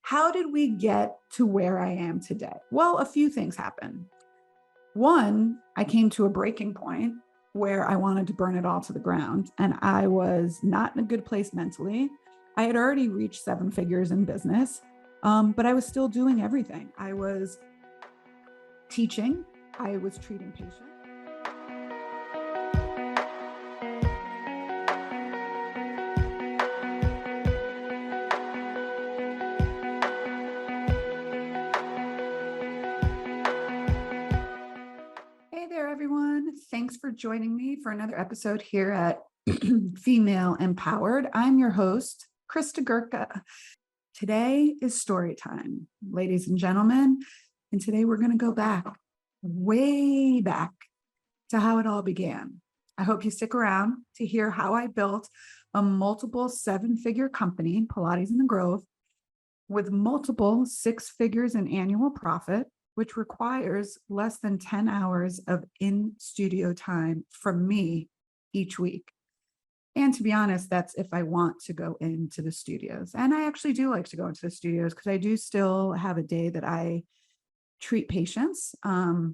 How did we get to where I am today? Well, a few things happened. One, I came to a breaking point where I wanted to burn it all to the ground, and I was not in a good place mentally. I had already reached seven figures in business, but I was still doing everything. I was teaching, I was treating patients. Hey there, everyone. Thanks for joining me for another episode here at Female Empowered. I'm your host, Krista Gurka. Today is story time, ladies and gentlemen. And today we're going to go back, way back to how it all began. I hope you stick around to hear how I built a multiple seven-figure company, Pilates in the Grove, with multiple six figures in annual profit, which requires less than 10 hours of in-studio time from me each week. And to be honest, that's if I want to go into the studios. And I actually do like to go into the studios because I do still have a day that I treat patients. I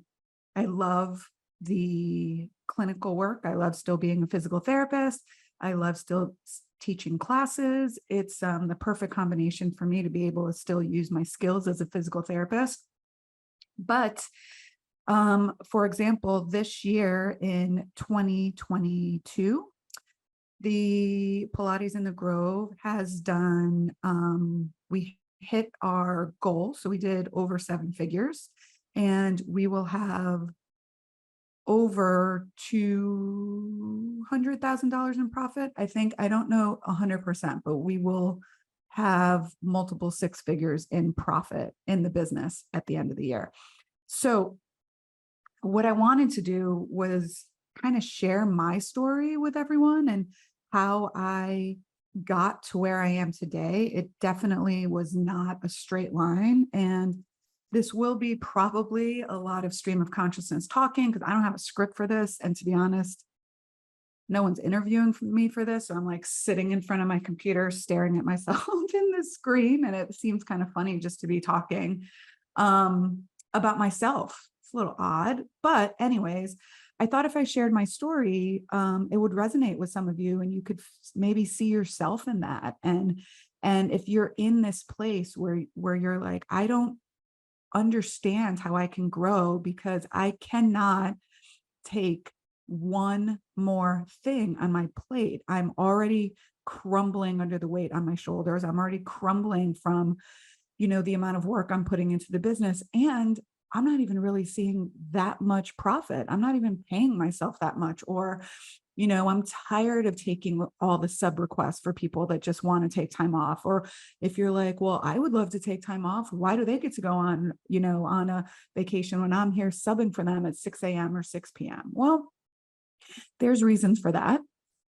love the clinical work. I love still being a physical therapist. I love still teaching classes. It's the perfect combination for me to be able to still use my skills as a physical therapist. But for example, this year in 2022, the Pilates in the Grove has done, we hit our goal. So we did over seven figures, and we will have over $200,000 in profit. I think, I don't know 100%, but we will have multiple six figures in profit in the business at the end of the year. So what I wanted to do was kind of share my story with everyone and how I got to where I am today. It definitely was not a straight line. And this will be probably a lot of stream of consciousness talking because I don't have a script for this. And to be honest, no one's interviewing me for this. So I'm like sitting in front of my computer, staring at myself in the screen. And it seems kind of funny just to be talking about myself. It's a little odd, but anyways, I thought if I shared my story, it would resonate with some of you and you could maybe see yourself in that. And if you're in this place where you're like, I don't understand how I can grow because I cannot take one more thing on my plate. I'm already crumbling under the weight on my shoulders. I'm already crumbling from, the amount of work I'm putting into the business. And I'm not even really seeing that much profit. I'm not even paying myself that much. Or, I'm tired of taking all the sub requests for people that just want to take time off. Or if you're like, well, I would love to take time off. Why do they get to go on, on a vacation when I'm here subbing for them at 6 a.m. or 6 p.m.? Well, there's reasons for that.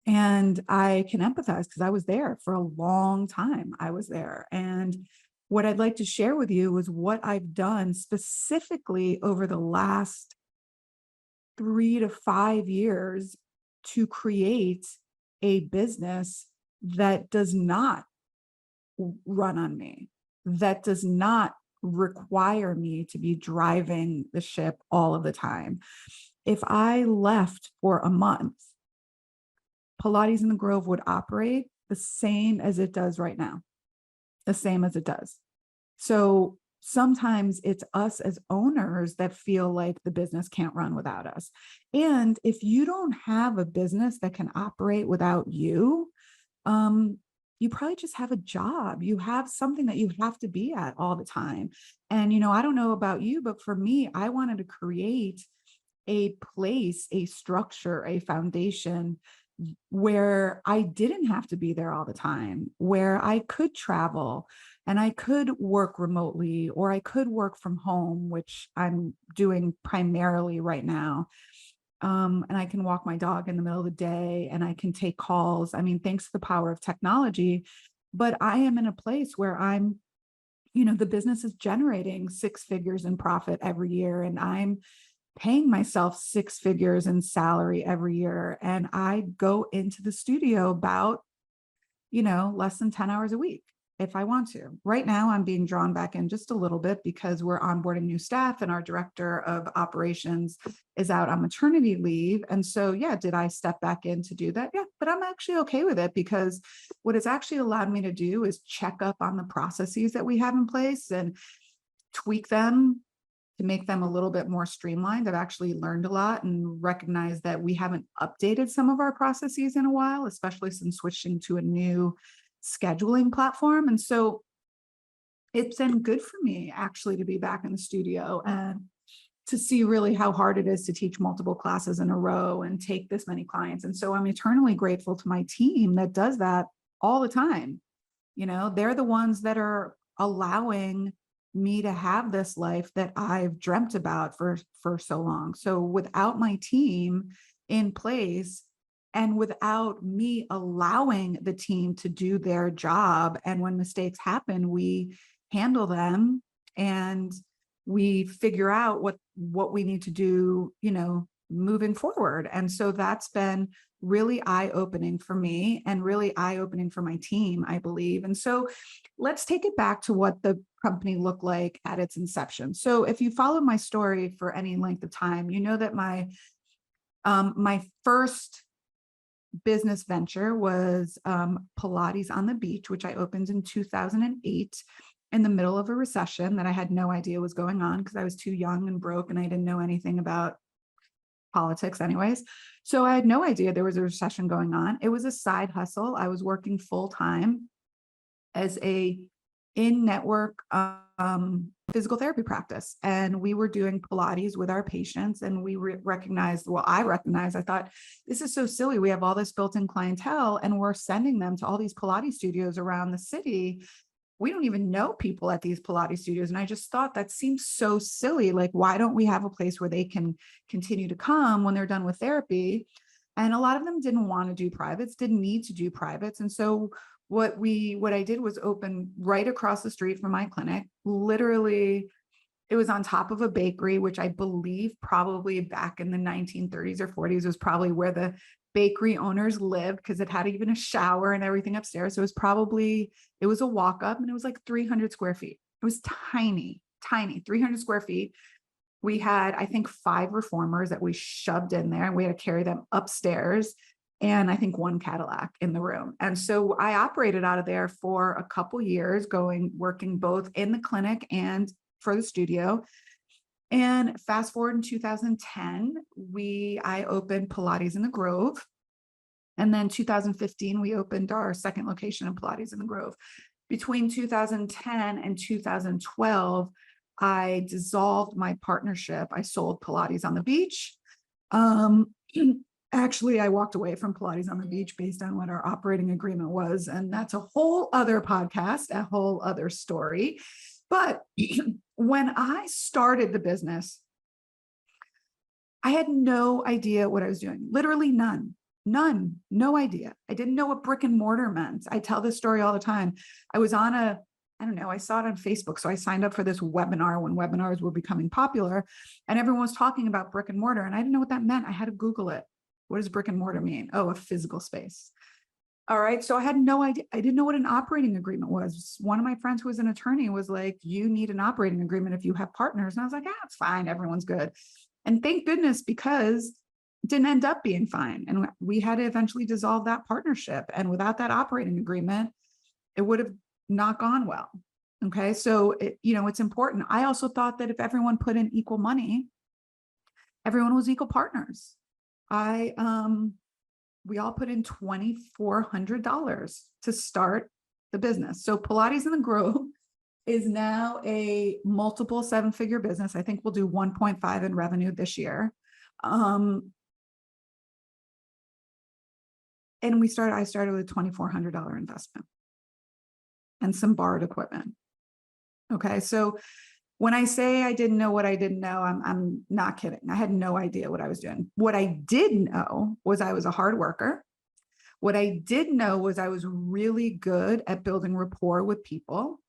And I can empathize because I was there for a long time. I was there. And what I'd like to share with you is what I've done specifically over the last 3 to 5 years to create a business that does not run on me, that does not require me to be driving the ship all of the time. If I left for a month, Pilates in the Grove would operate the same as it does right now, the same as it does. So sometimes it's us as owners that feel like the business can't run without us. And if you don't have a business that can operate without you, you probably just have a job. You have something that you have to be at all the time. And, I don't know about you, but for me, I wanted to create a place, a structure, a foundation where I didn't have to be there all the time, where I could travel and I could work remotely, or I could work from home, which I'm doing primarily right now. And I can walk my dog in the middle of the day and I can take calls. I mean, thanks to the power of technology, but I am in a place where I'm, the business is generating six figures in profit every year. And I'm paying myself six figures in salary every year. And I go into the studio about, less than 10 hours a week. if I want to. Right now, I'm being drawn back in just a little bit because we're onboarding new staff and our director of operations is out on maternity leave. And so, yeah, did I step back in to do that? Yeah, but I'm actually okay with it because what it's actually allowed me to do is check up on the processes that we have in place and tweak them to make them a little bit more streamlined. I've actually learned a lot and recognized that we haven't updated some of our processes in a while, especially since switching to a new scheduling platform. And so it's been good for me actually to be back in the studio and to see really how hard it is to teach multiple classes in a row and take this many clients. And so I'm eternally grateful to my team that does that all the time. They're the ones that are allowing me to have this life that I've dreamt about for so long. So without my team in place and without me allowing the team to do their job, and when mistakes happen, we handle them and we figure out what we need to do, moving forward. And so that's been really eye-opening for me and really eye-opening for my team, I believe. And so let's take it back to what the company looked like at its inception. So if you followed my story for any length of time, you know that my first business venture was Pilates on the Beach, which I opened in 2008 in the middle of a recession that I had no idea was going on because I was too young and broke and I didn't know anything about politics anyways. So I had no idea there was a recession going on. It was a side hustle. I was working full time as a in-network physical therapy practice. And we were doing Pilates with our patients. And we I thought, this is so silly. We have all this built-in clientele and we're sending them to all these Pilates studios around the city. We don't even know people at these Pilates studios. And I just thought that seems so silly. Like, why don't we have a place where they can continue to come when they're done with therapy? And a lot of them didn't want to do privates, didn't need to do privates. And so what I did was open right across the street from my clinic. Literally, it was on top of a bakery, which I believe probably back in the 1930s or 40s was probably where the bakery owners lived because it had even a shower and everything upstairs. So it was a walk up and it was like 300 square feet. It was tiny, 300 square feet. We had, I think, 5 reformers that we shoved in there and we had to carry them upstairs. And I think 1 Cadillac in the room. And so I operated out of there for a couple years, working both in the clinic and for the studio. And fast forward in 2010, I opened Pilates in the Grove. And then 2015, we opened our second location of Pilates in the Grove. Between 2010 and 2012, I dissolved my partnership. I sold Pilates on the Beach. Actually, I walked away from Pilates on the Beach based on what our operating agreement was. And that's a whole other podcast, a whole other story. But when I started the business, I had no idea what I was doing. Literally none, no idea. I didn't know what brick and mortar meant. I tell this story all the time. I was on I saw it on Facebook. So I signed up for this webinar when webinars were becoming popular and everyone was talking about brick and mortar. And I didn't know what that meant. I had to Google it. What does brick and mortar mean? Oh, a physical space. All right. So I had no idea. I didn't know what an operating agreement was. One of my friends who was an attorney was like, you need an operating agreement if you have partners. And I was like, it's fine. Everyone's good. And thank goodness, because it didn't end up being fine. And we had to eventually dissolve that partnership. And without that operating agreement, it would have not gone well. Okay. So, it's important. I also thought that if everyone put in equal money, everyone was equal partners. We all put in $2,400 to start the business. So Pilates in the Grove is now a multiple 7-figure business. I think we'll do 1.5 in revenue this year. And I started with a $2,400 investment and some borrowed equipment. Okay. So when I say I didn't know what I didn't know, I'm not kidding. I had no idea what I was doing. What I did know was I was a hard worker. What I did know was I was really good at building rapport with people.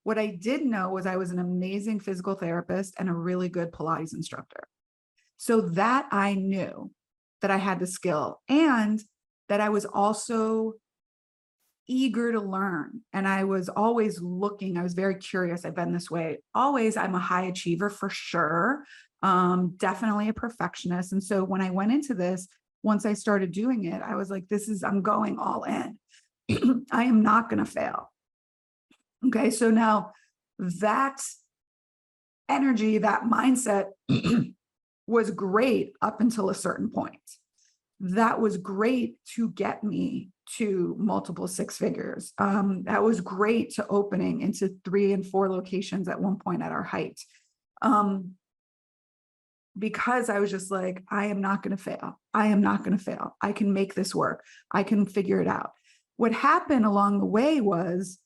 What I did know was I was an amazing physical therapist and a really good Pilates instructor. So that I knew that I had the skill and that I was also eager to learn. And I was always looking, I was very curious. I've been this way always. I'm a high achiever for sure. Definitely a perfectionist. And so when I went into this, once I started doing it, I was like, I'm going all in. I am not going to fail. Okay. So now that energy, that mindset was great up until a certain point. That was great to get me to multiple six figures. That was great to opening into 3 and 4 locations at one point at our height. Because I was just like, I am not going to fail. I am not going to fail. I can make this work. I can figure it out. What happened along the way was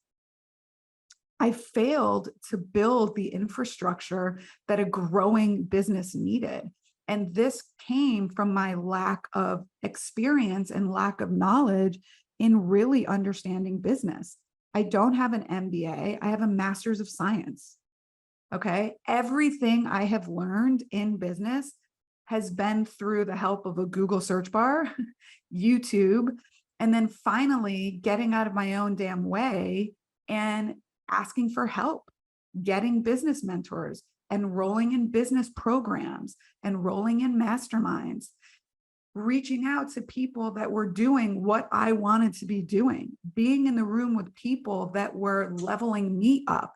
I failed to build the infrastructure that a growing business needed. And this came from my lack of experience and lack of knowledge in really understanding business. I don't have an MBA. I have a master's of science. Okay. Everything I have learned in business has been through the help of a Google search bar, YouTube, and then finally getting out of my own damn way and asking for help, getting business mentors, enrolling in business programs, enrolling in masterminds, reaching out to people that were doing what I wanted to be doing, being in the room with people that were leveling me up,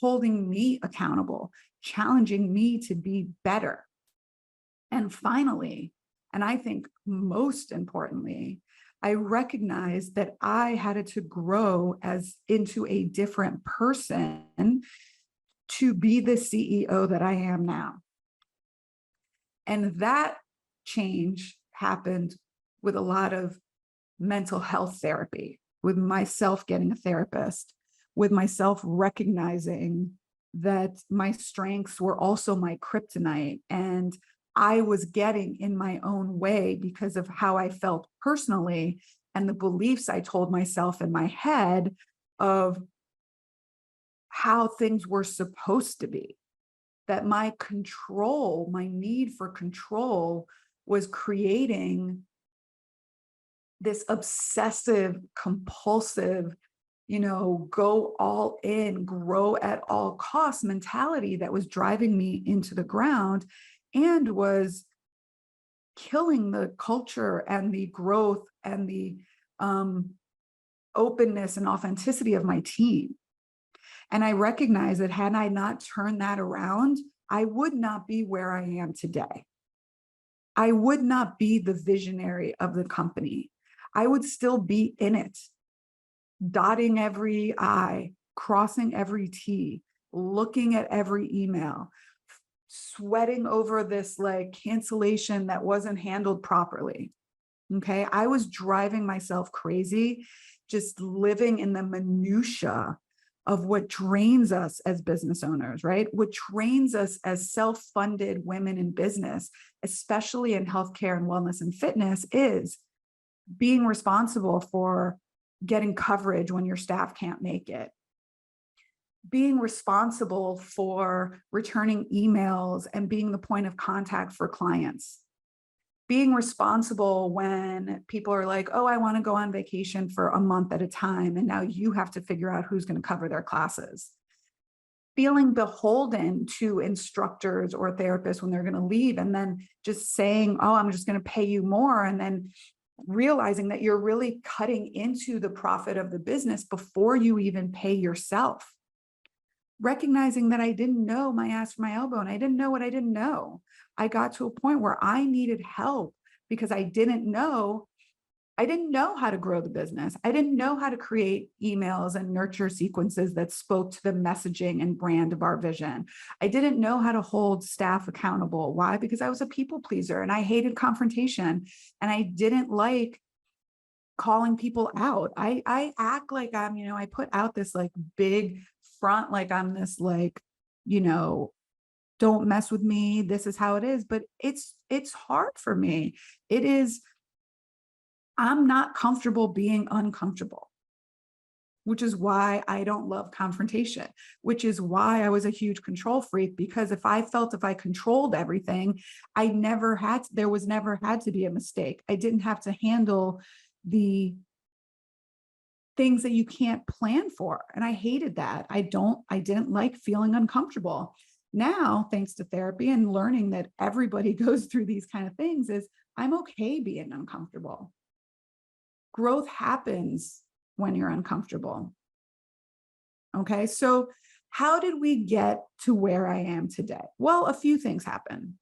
holding me accountable, challenging me to be better. And finally, and I think most importantly, I recognized that I had to grow into a different person to be the CEO that I am now. And that change happened with a lot of mental health therapy, with myself getting a therapist, with myself recognizing that my strengths were also my kryptonite. And I was getting in my own way because of how I felt personally and the beliefs I told myself in my head of how things were supposed to be. That my control, my need for control was creating this obsessive, compulsive, go all in, grow at all costs mentality that was driving me into the ground and was killing the culture and the growth and the openness and authenticity of my team. And I recognize that had I not turned that around, I would not be where I am today. I would not be the visionary of the company. I would still be in it, dotting every I, crossing every T, looking at every email, sweating over this cancellation that wasn't handled properly. Okay. I was driving myself crazy, just living in the minutia of what drains us as business owners, right? What trains us as self-funded women in business, especially in healthcare and wellness and fitness, is being responsible for getting coverage when your staff can't make it, being responsible for returning emails and being the point of contact for clients, being responsible when people are like, oh, I want to go on vacation for a month at a time. And now you have to figure out who's going to cover their classes. Feeling beholden to instructors or therapists when they're going to leave and then just saying, oh, I'm just going to pay you more. And then realizing that you're really cutting into the profit of the business before you even pay yourself. Recognizing that I didn't know my ass from my elbow and I didn't know what I didn't know. I got to a point where I needed help because I didn't know how to grow the business. I didn't know how to create emails and nurture sequences that spoke to the messaging and brand of our vision. I didn't know how to hold staff accountable. Why? Because I was a people pleaser and I hated confrontation and I didn't like calling people out. I act like I'm, I put out this big front, like I'm this don't mess with me. This is how it is. But it's hard for me. I'm not comfortable being uncomfortable, which is why I don't love confrontation, which is why I was a huge control freak, because if I controlled everything, there was never had to be a mistake. I didn't have to handle the things that you can't plan for. And I hated that. I didn't like feeling uncomfortable. Now, thanks to therapy and learning that everybody goes through these kind of things, is I'm okay being uncomfortable. Growth happens when you're uncomfortable. Okay. So how did we get to where I am today? Well, a few things happened.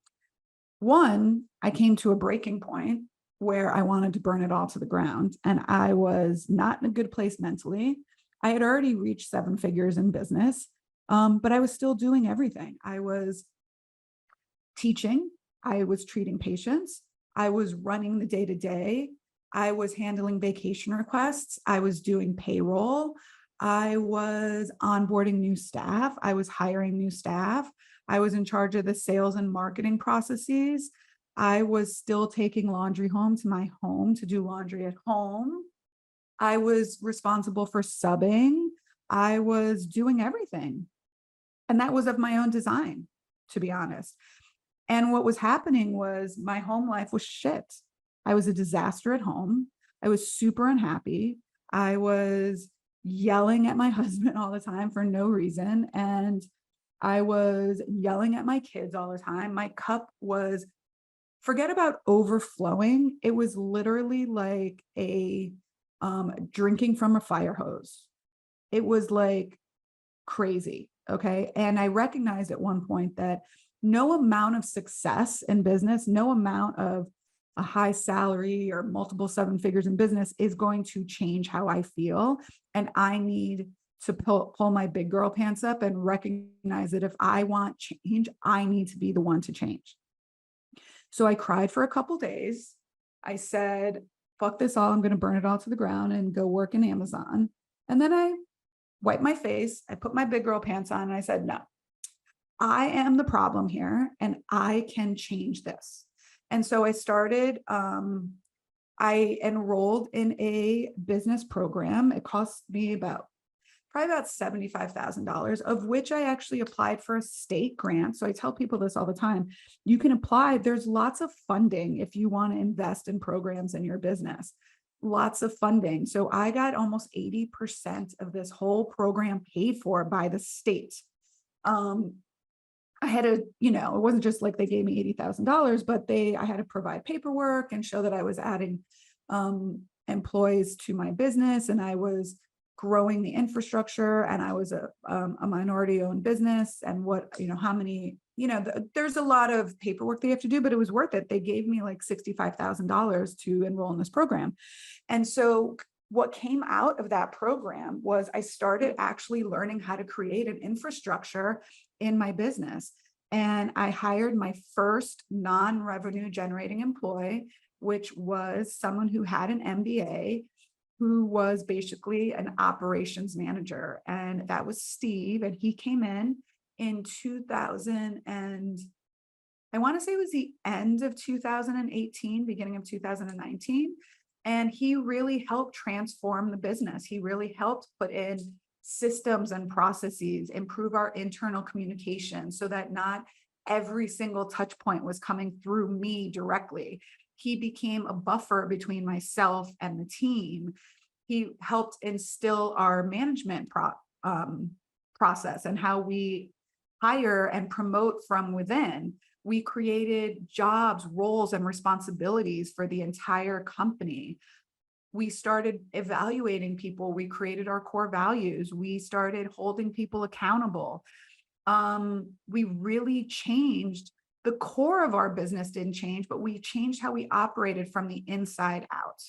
One, I came to a breaking point where I wanted to burn it all to the ground, and I was not in a good place mentally. I had already reached 7 figures in business, but I was still doing everything. I was teaching, I was treating patients, I was running the day to day, I was handling vacation requests, I was doing payroll, I was onboarding new staff, I was hiring new staff, I was in charge of the sales and marketing processes. I was still taking laundry home to my home to do laundry at home. I was responsible for subbing. I was doing everything. And that was of my own design, to be honest. And what was happening was my home life was shit. I was a disaster at home. I was super unhappy. I was yelling at my husband all the time for no reason. And I was yelling at my kids all the time. My cup was, forget about overflowing. It was literally like a drinking from a fire hose. It was like crazy. Okay. And I recognized at one point that no amount of success in business, no amount of a high salary or multiple 7 figures in business is going to change how I feel. And I need to pull my big girl pants up and recognize that if I want change, I need to be the one to change. So I cried for a couple days. I said, fuck this all. I'm going to burn it all to the ground and go work in Amazon. And then I wiped my face. I put my big girl pants on and I said, no, I am the problem here and I can change this. And so I started, I enrolled in a business program. It cost me probably about $75,000, of which I actually applied for a state grant. So I tell people this all the time. You can apply. There's lots of funding if you want to invest in programs in your business. Lots of funding. So I got almost 80% of this whole program paid for by the state. I had to, it wasn't just like they gave me $80,000, but I had to provide paperwork and show that I was adding employees to my business, and I was growing the infrastructure, and I was a minority owned business, and how many, there's a lot of paperwork they have to do, but it was worth it. They gave me like $65,000 to enroll in this program. And so what came out of that program was I started actually learning how to create an infrastructure in my business. And I hired my first non-revenue generating employee, which was someone who had an MBA, who was basically an operations manager. And that was Steve. And he came in 2000, and I want to say it was the end of 2018, beginning of 2019. And he really helped transform the business. He really helped put in systems and processes, improve our internal communication so that not every single touch point was coming through me directly. He became a buffer between myself and the team. He helped instill our management process and how we hire and promote from within. We created jobs, roles, and responsibilities for the entire company. We started evaluating people. We created our core values. We started holding people accountable. We really changed. The core of our business didn't change, but we changed how we operated from the inside out.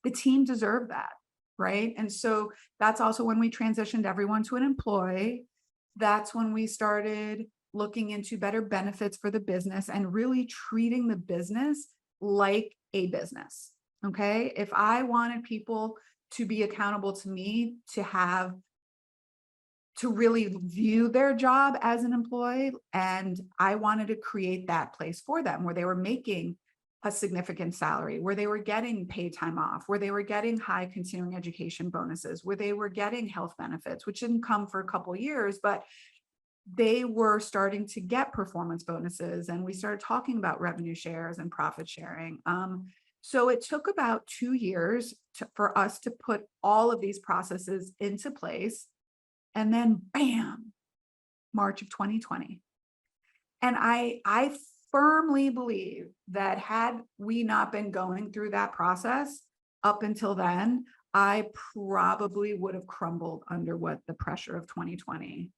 The team deserved that, right? And so that's also when we transitioned everyone to an employee. That's when we started looking into better benefits for the business and really treating the business like a business. Okay. If I wanted people to be accountable to me, to really view their job as an employee, and I wanted to create that place for them where they were making a significant salary, where they were getting paid time off, where they were getting high continuing education bonuses, where they were getting health benefits, which didn't come for a couple of years, but they were starting to get performance bonuses. And we started talking about revenue shares and profit sharing. So it took about 2 years for us to put all of these processes into place. And then bam, March of 2020. And I firmly believe that had we not been going through that process up until then, I probably would have crumbled under what the pressure of 2020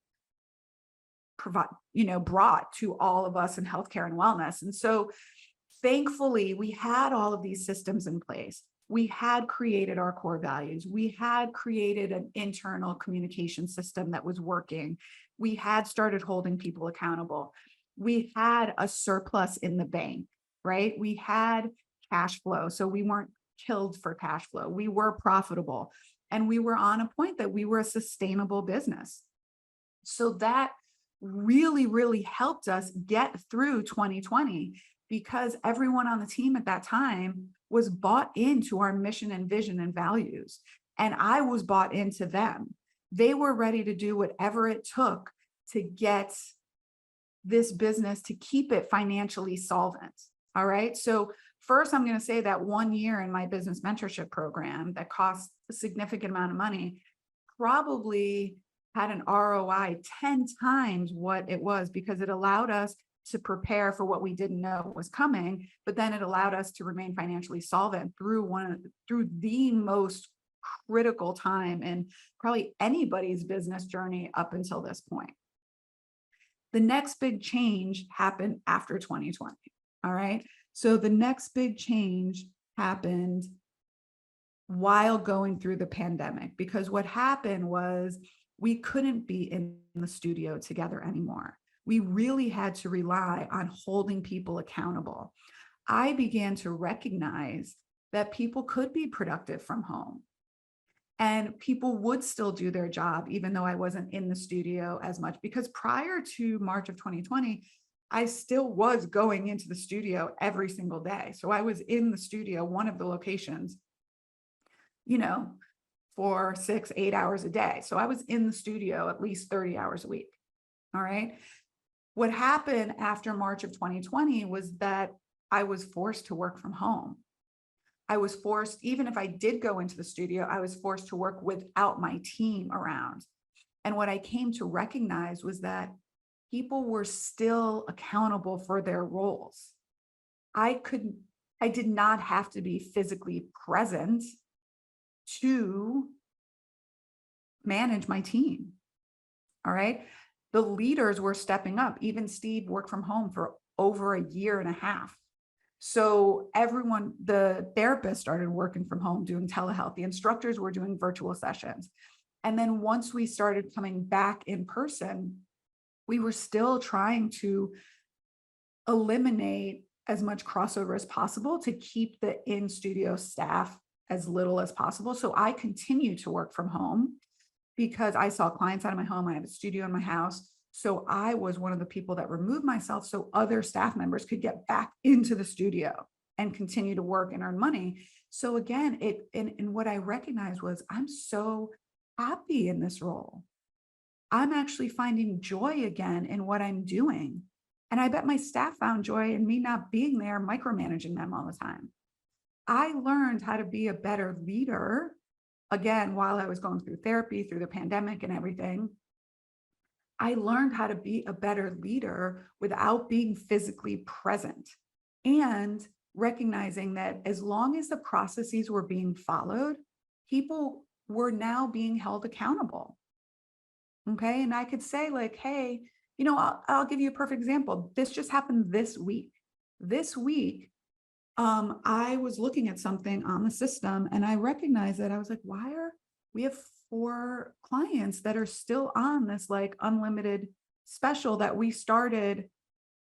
brought to all of us in healthcare and wellness. And so thankfully, we had all of these systems in place. We had created our core values. We had created an internal communication system that was working. We had started holding people accountable. We had a surplus in the bank, right? We had cash flow. So we weren't killed for cash flow. We were profitable. And we were on a point that we were a sustainable business. So that really, really helped us get through 2020 because everyone on the team at that time was bought into our mission and vision and values. And I was bought into them. They were ready to do whatever it took to get this business, to keep it financially solvent. All right. So first, I'm going to say that 1 year in my business mentorship program that cost a significant amount of money probably had an ROI 10 times what it was, because it allowed us to prepare for what we didn't know was coming, but then it allowed us to remain financially solvent through the most critical time in probably anybody's business journey up until this point. The next big change happened after 2020. All right. So the next big change happened while going through the pandemic, because what happened was we couldn't be in the studio together anymore. We really had to rely on holding people accountable. I began to recognize that people could be productive from home and people would still do their job, even though I wasn't in the studio as much, because prior to March of 2020, I still was going into the studio every single day. So I was in the studio, one of the locations, for 6-8 hours a day. So I was in the studio at least 30 hours a week. All right. What happened after March of 2020 was that I was forced to work from home. I was forced, even if I did go into the studio, I was forced to work without my team around. And what I came to recognize was that people were still accountable for their roles. I did not have to be physically present to manage my team. All right. The leaders were stepping up. Even Steve worked from home for over 1.5 years. So everyone, the therapists started working from home, doing telehealth. The instructors were doing virtual sessions. And then once we started coming back in person, we were still trying to eliminate as much crossover as possible to keep the in-studio staff as little as possible. So I continued to work from home because I saw clients out of my home. I have a studio in my house. So I was one of the people that removed myself so other staff members could get back into the studio and continue to work and earn money. So again, and what I recognized was I'm so happy in this role. I'm actually finding joy again in what I'm doing. And I bet my staff found joy in me not being there, micromanaging them all the time. I learned how to be a better leader, again, while I was going through therapy, through the pandemic and everything. I learned how to be a better leader without being physically present, and recognizing that as long as the processes were being followed, people were now being held accountable. Okay. And I could say like, hey, I'll give you a perfect example. This just happened this week. This week, I was looking at something on the system and I recognized that I was like, we have 4 clients that are still on this like unlimited special that we started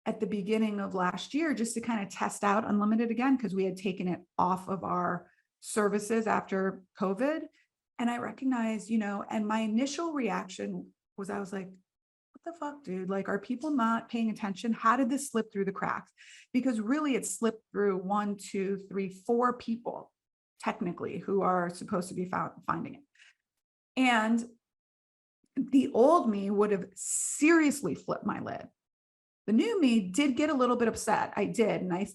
at the beginning of last year just to kind of test out unlimited again, because we had taken it off of our services after COVID. And I recognized, and my initial reaction was, I was like, what the fuck, dude? Like, are people not paying attention? How did this slip through the cracks? Because really it slipped through 1, 2, 3, 4 people technically who are supposed to be finding it. And the old me would have seriously flipped my lid. The new me did get a little bit upset. I did. And I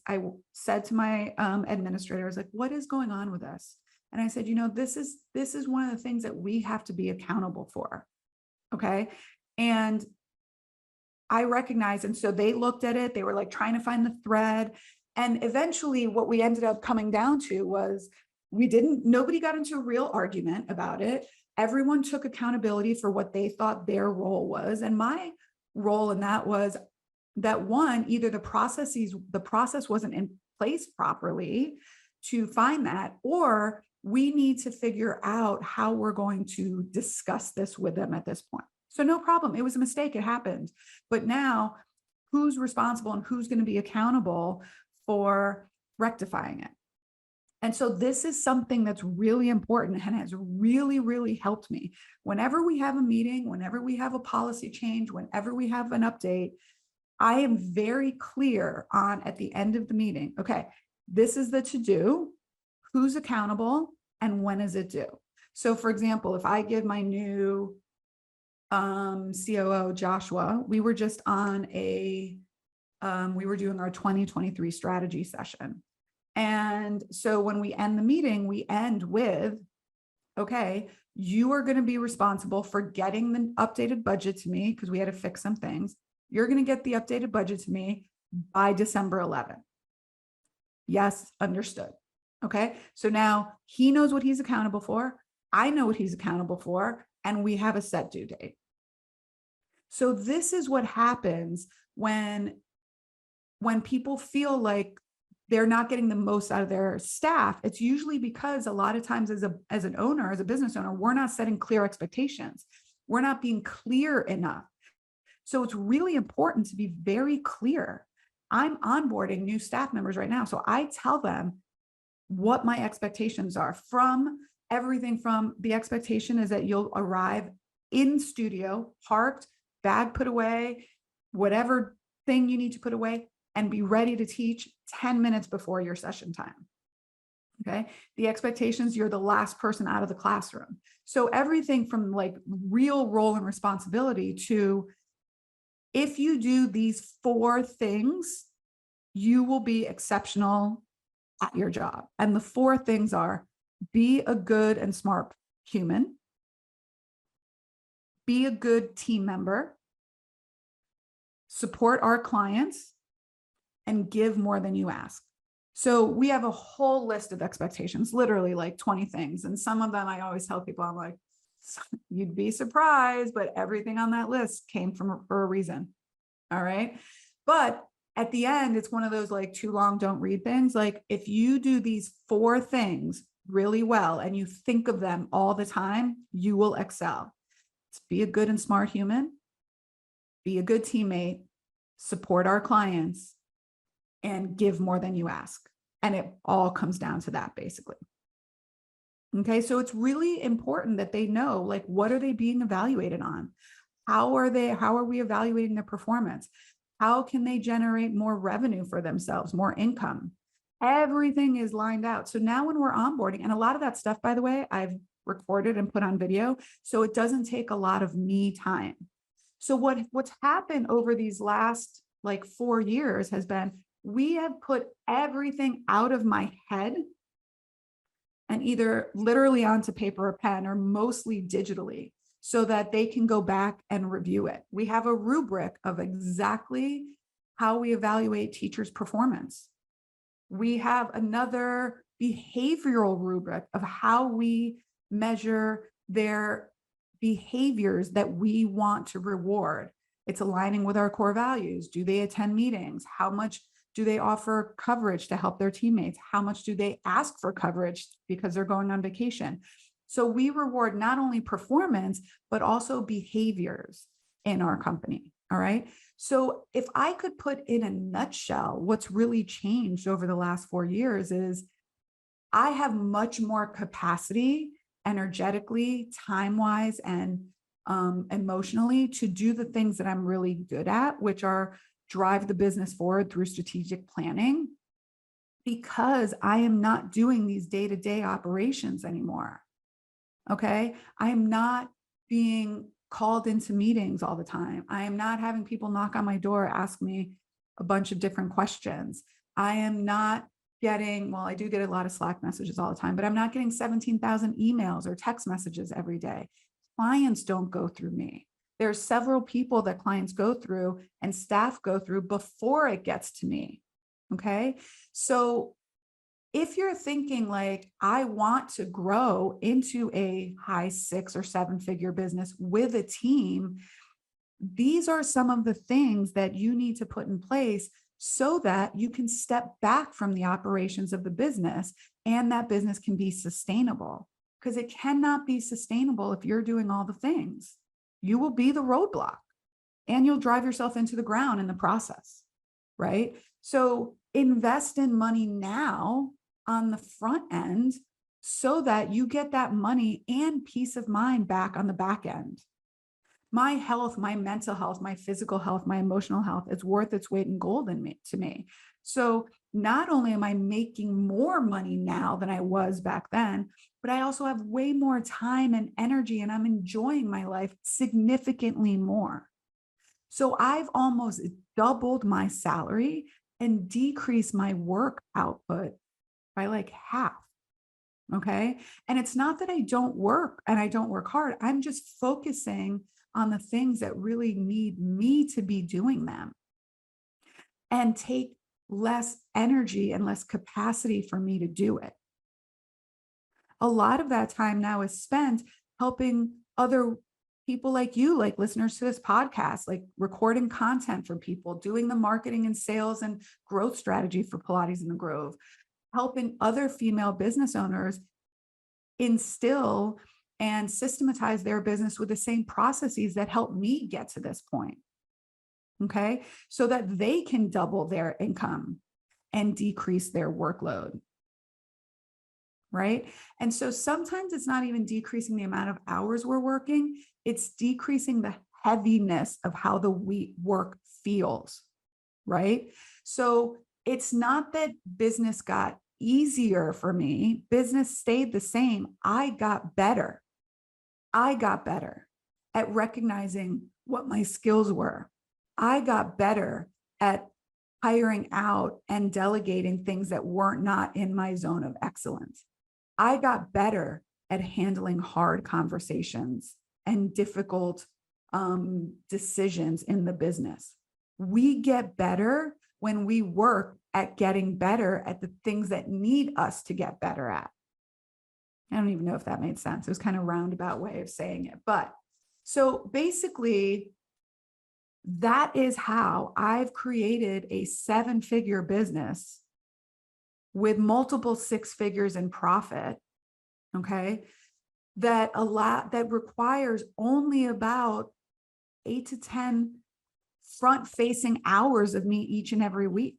said to my administrator, I was like, what is going on with us? And I said, this is one of the things that we have to be accountable for. Okay. And I recognized, and so they looked at it, they were like trying to find the thread. And eventually what we ended up coming down to was nobody got into a real argument about it. Everyone took accountability for what they thought their role was. And my role in that was that one, either the process wasn't in place properly to find that, or we need to figure out how we're going to discuss this with them at this point. So no problem. It was a mistake. It happened. But now who's responsible and who's going to be accountable for rectifying it? And so this is something that's really important and has really, really helped me. Whenever we have a meeting, whenever we have a policy change, whenever we have an update, I am very clear on at the end of the meeting, okay, this is the to-do, who's accountable, and when is it due? So for example, if I give my new COO, Joshua, we were just on we were doing our 2023 strategy session. And so when we end the meeting, we end with, okay, you are going to be responsible for getting the updated budget to me because we had to fix some things. You're going to get the updated budget to me by December 11th. Yes, understood. Okay. So now he knows what he's accountable for. I know what he's accountable for, and we have a set due date. So this is what happens when people feel like they're not getting the most out of their staff. It's usually because a lot of times as an owner, as a business owner, we're not setting clear expectations. We're not being clear enough. So it's really important to be very clear. I'm onboarding new staff members right now. So I tell them what my expectations are, from everything from the expectation is that you'll arrive in studio, parked, bag put away, whatever thing you need to put away, and be ready to teach 10 minutes before your session time. Okay. The expectations, you're the last person out of the classroom. So everything from like real role and responsibility to, if you do these 4 things, you will be exceptional at your job. And the 4 things are: be a good and smart human, be a good team member, support our clients, and give more than you ask. So we have a whole list of expectations, literally like 20 things. And some of them I always tell people, I'm like, you'd be surprised, but everything on that list came for a reason. All right. But at the end, it's one of those like too long, don't read things. Like if you do these 4 things really well and you think of them all the time, you will excel. It's be a good and smart human, be a good teammate, support our clients, and give more than you ask. And it all comes down to that basically. Okay. So it's really important that they know, like, what are they being evaluated on? How are we evaluating their performance? How can they generate more revenue for themselves, more income? Everything is lined out. So now when we're onboarding, and a lot of that stuff, by the way, I've recorded and put on video, so it doesn't take a lot of me time. So what's happened over these last like 4 years has been, we have put everything out of my head and either literally onto paper or pen, or mostly digitally, so that they can go back and review it. We have a rubric of exactly how we evaluate teachers' performance. We have another behavioral rubric of how we measure their behaviors that we want to reward. It's aligning with our core values. Do they attend meetings? How much do they offer coverage to help their teammates? How much do they ask for coverage because they're going on vacation? So we reward not only performance, but also behaviors in our company. All right. So if I could put in a nutshell, what's really changed over the last 4 years is I have much more capacity, energetically, time-wise, and emotionally, to do the things that I'm really good at, which are drive the business forward through strategic planning, because I am not doing these day-to-day operations anymore. Okay. I'm not being called into meetings all the time. I am not having people knock on my door, ask me a bunch of different questions. I am not getting, well, I do get a lot of Slack messages all the time, but I'm not getting 17,000 emails or text messages every day. Clients don't go through me. There's several people that clients go through and staff go through before it gets to me. Okay. So if you're thinking like, I want to grow into a high 6 or 7 figure business with a team, these are some of the things that you need to put in place so that you can step back from the operations of the business and that business can be sustainable, because it cannot be sustainable if you're doing all the things. You will be the roadblock and you'll drive yourself into the ground in the process, right? So invest in money now on the front end so that you get that money and peace of mind back on the back end. My health, my mental health, my physical health, my emotional health, it's worth its weight in gold to me. So not only am I making more money now than I was back then, but I also have way more time and energy, and I'm enjoying my life significantly more. So I've almost doubled my salary and decreased my work output by like half. Okay. And it's not that I don't work and I don't work hard. I'm just focusing on the things that really need me to be doing them and take less energy and less capacity for me to do it. A lot of that time now is spent helping other people like you, like listeners to this podcast, like recording content for people, doing the marketing and sales and growth strategy for Pilates in the Grove, helping other female business owners instill and systematize their business with the same processes that helped me get to this point. Okay. So that they can double their income and decrease their workload. Right. And so sometimes it's not even decreasing the amount of hours we're working, it's decreasing the heaviness of how the work feels. Right. So it's not that business got easier for me, business stayed the same. I got better. I got better at recognizing what my skills were. I got better at hiring out and delegating things that weren't not in my zone of excellence. I got better at handling hard conversations and difficult decisions in the business. We get better when we work at getting better at the things that need us to get better at. I don't even know if that made sense. It was kind of a roundabout way of saying it. But so basically, that is how I've created a 7-figure business with multiple 6 figures in profit. Okay. That requires only about 8 to 10 front-facing hours of me each and every week.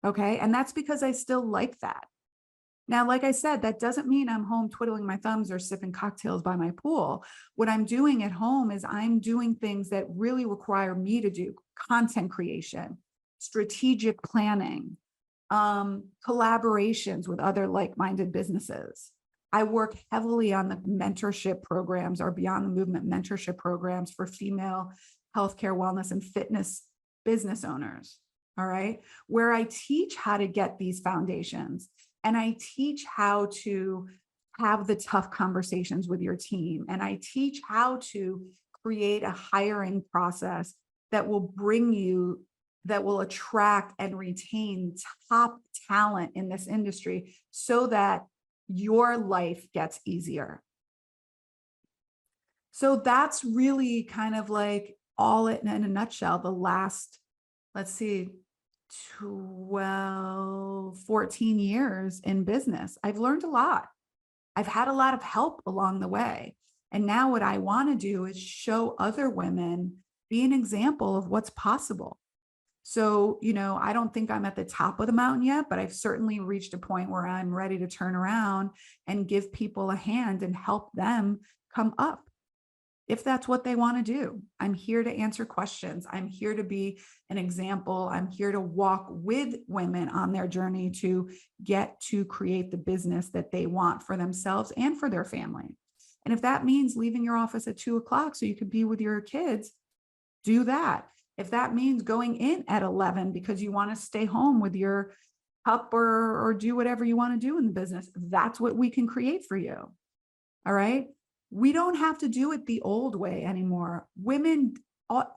Okay. And that's because I still like that. Now, like I said, that doesn't mean I'm home twiddling my thumbs or sipping cocktails by my pool. What I'm doing at home is I'm doing things that really require me to do: content creation, strategic planning, collaborations with other like-minded businesses. I work heavily on the mentorship programs or Beyond the Movement mentorship programs for female healthcare, wellness, and fitness business owners. All right. Where I teach how to get these foundations. And I teach how to have the tough conversations with your team. And I teach how to create a hiring process that will attract and retain top talent in this industry so that your life gets easier. So that's really kind of like all in a nutshell, the last, 14 years in business. I've learned a lot. I've had a lot of help along the way. And now what I want to do is show other women, be an example of what's possible. So, I don't think I'm at the top of the mountain yet, but I've certainly reached a point where I'm ready to turn around and give people a hand and help them come up, if that's what they want to do. I'm here to answer questions. I'm here to be an example. I'm here to walk with women on their journey to get to create the business that they want for themselves and for their family. And if that means leaving your office at 2 o'clock so you can be with your kids, do that. If that means going in at 11 because you want to stay home with your pup or do whatever you want to do in the business, that's what we can create for you. All right. We don't have to do it the old way anymore. Women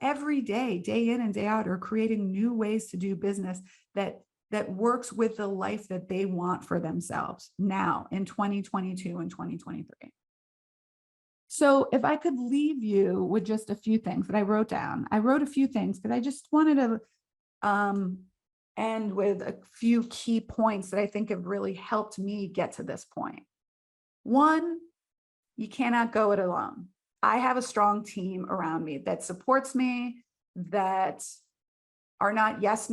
every day, day in and day out, are creating new ways to do business that works with the life that they want for themselves now in 2022 and 2023. So if I could leave you with just a few things that I wrote down, I wrote a few things because I just wanted to end with a few key points that I think have really helped me get to this point. One, you cannot go it alone. I have a strong team around me that supports me, that are not yes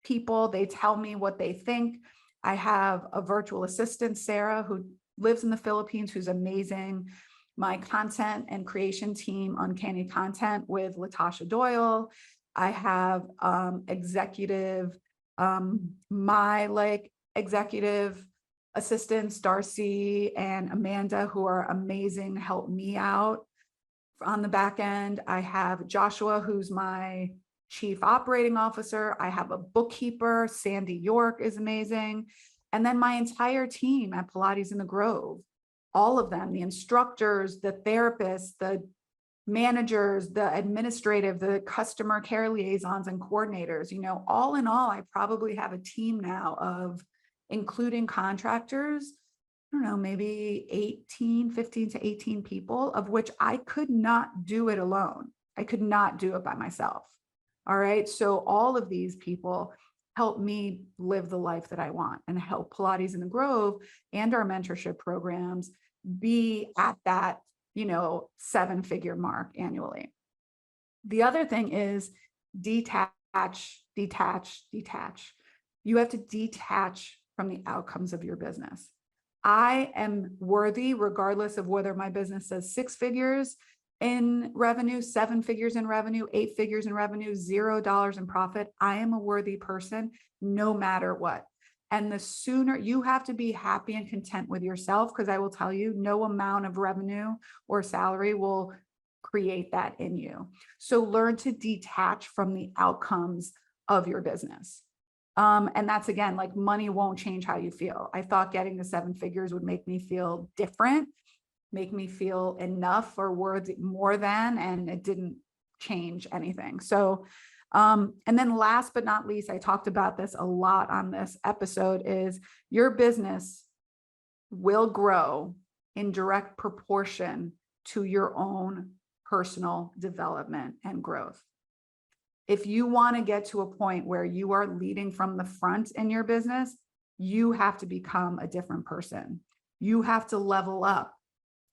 people. They tell me what they think. I have a virtual assistant, Sarah, who lives in the Philippines, who's amazing. My content and creation team, Uncanny Content with Latasha Doyle. I have my executive assistants, Darcy and Amanda, who are amazing, help me out on the back end. I have Joshua, who's my chief operating officer. I have a bookkeeper, Sandy York is amazing. And then my entire team at Pilates in the Grove, all of them, the instructors, the therapists, the managers, the administrative, the customer care liaisons and coordinators, all in all, I probably have a team now of, including contractors, I don't know, maybe 15 to 18 people, of which I could not do it alone. I could not do it by myself. All right. So all of these people help me live the life that I want and help Pilates in the Grove and our mentorship programs be at that, 7-figure mark annually. The other thing is detach. You have to detach from the outcomes of your business. I am worthy, regardless of whether my business says 6 figures in revenue, 7 figures in revenue, 8 figures in revenue, $0 in profit. I am a worthy person no matter what. And the sooner you have to be happy and content with yourself, because I will tell you, no amount of revenue or salary will create that in you. So learn to detach from the outcomes of your business. And that's, again, like, money won't change how you feel. I thought getting the 7 figures would make me feel different, make me feel enough or worthy more than, and it didn't change anything. So, and then last but not least, I talked about this a lot on this episode, is your business will grow in direct proportion to your own personal development and growth. If you want to get to a point where you are leading from the front in your business, you have to become a different person. You have to level up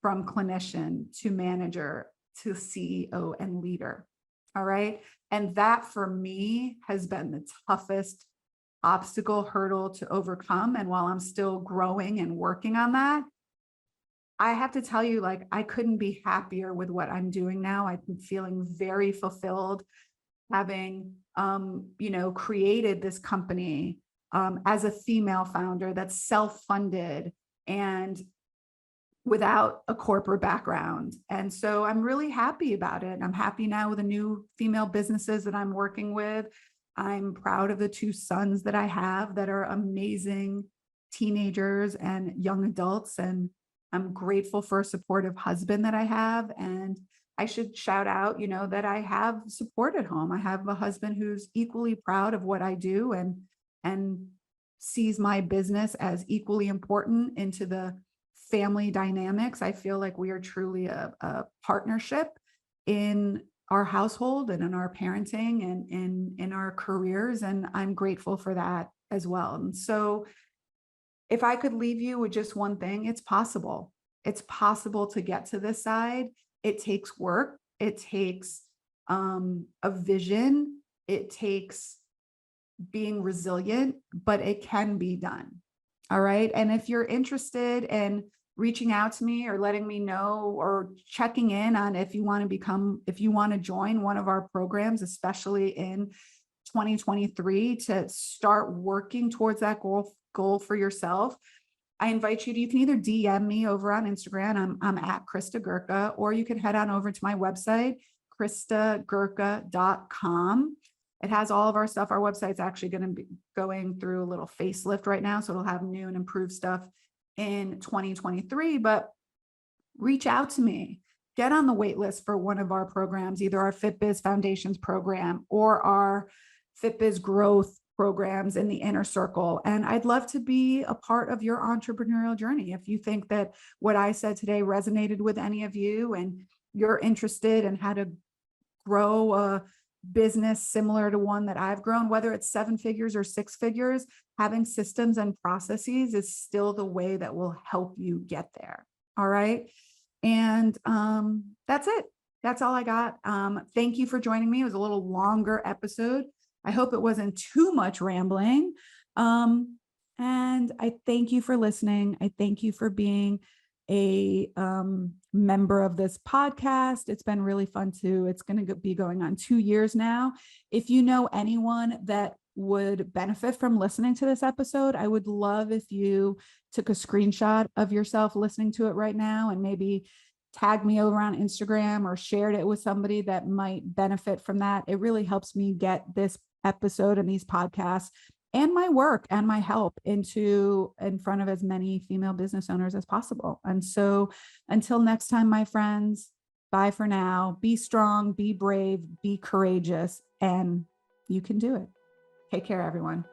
from clinician to manager to CEO and leader. All right. And that for me has been the toughest obstacle, hurdle to overcome. And while I'm still growing and working on that, I have to tell you, like, I couldn't be happier with what I'm doing now. I'm feeling very fulfilled, having, created this company as a female founder that's self-funded and without a corporate background. And so I'm really happy about it. I'm happy now with the new female businesses that I'm working with. I'm proud of the 2 sons that I have that are amazing teenagers and young adults. And I'm grateful for a supportive husband that I have. And I should shout out, that I have support at home. I have a husband who's equally proud of what I do and sees my business as equally important into the family dynamics. I feel like we are truly a partnership in our household and in our parenting and in our careers. And I'm grateful for that as well. And so if I could leave you with just one thing, it's possible. It's possible to get to this side. It takes work. It takes a vision. It takes being resilient, but it can be done. All right. And if you're interested in reaching out to me or letting me know or checking in on if you want to join one of our programs, especially in 2023, to start working towards that goal for yourself, I invite you can either DM me over on Instagram. I'm at Krista Gurka, or you can head on over to my website, kristagurka.com. It has all of our stuff. Our website's actually going to be going through a little facelift right now. So it'll have new and improved stuff in 2023, but reach out to me. Get on the wait list for one of our programs, either our FitBiz Foundations program or our FitBiz Growth programs in the inner circle. And I'd love to be a part of your entrepreneurial journey. If you think that what I said today resonated with any of you and you're interested in how to grow a business similar to one that I've grown, whether it's 7 figures or 6 figures, having systems and processes is still the way that will help you get there. All right. And that's it. That's all I got. Thank you for joining me. It was a little longer episode. I hope it wasn't too much rambling. And I thank you for listening. I thank you for being a member of this podcast. It's been really fun too. It's going to be going on 2 years now. If you know anyone that would benefit from listening to this episode, I would love if you took a screenshot of yourself listening to it right now and maybe tag me over on Instagram or shared it with somebody that might benefit from that. It really helps me get this episode and these podcasts and my work and my help in front of as many female business owners as possible. And so until next time, my friends, bye for now. Be strong, be brave, be courageous, and you can do it. Take care, everyone.